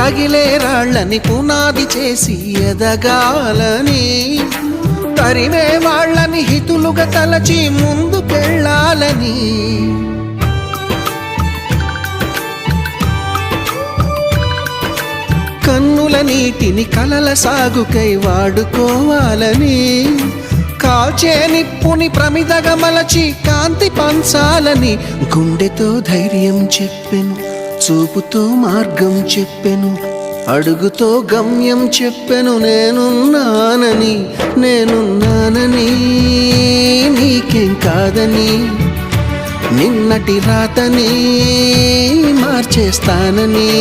పగిలే రాళ్ళని పునాది చేసి ఎదగాలని, తరిమే వాళ్ళని హితులుగా తలచి ముందుకెళ్ళాలని, కన్నుల నీటిని కలల సాగుకై వాడుకోవాలని, కాల్చే నిప్పుని ప్రమిదగా మలచి కాంతి పంచాలని, గుండెతో ధైర్యం చెప్పెను, చూపుతో మార్గం చెప్పెను, అడుగుతో గమ్యం చెప్పెను. నేనున్నానని నీకేం కాదని, నిన్నటి రాతని మార్చేస్తానని.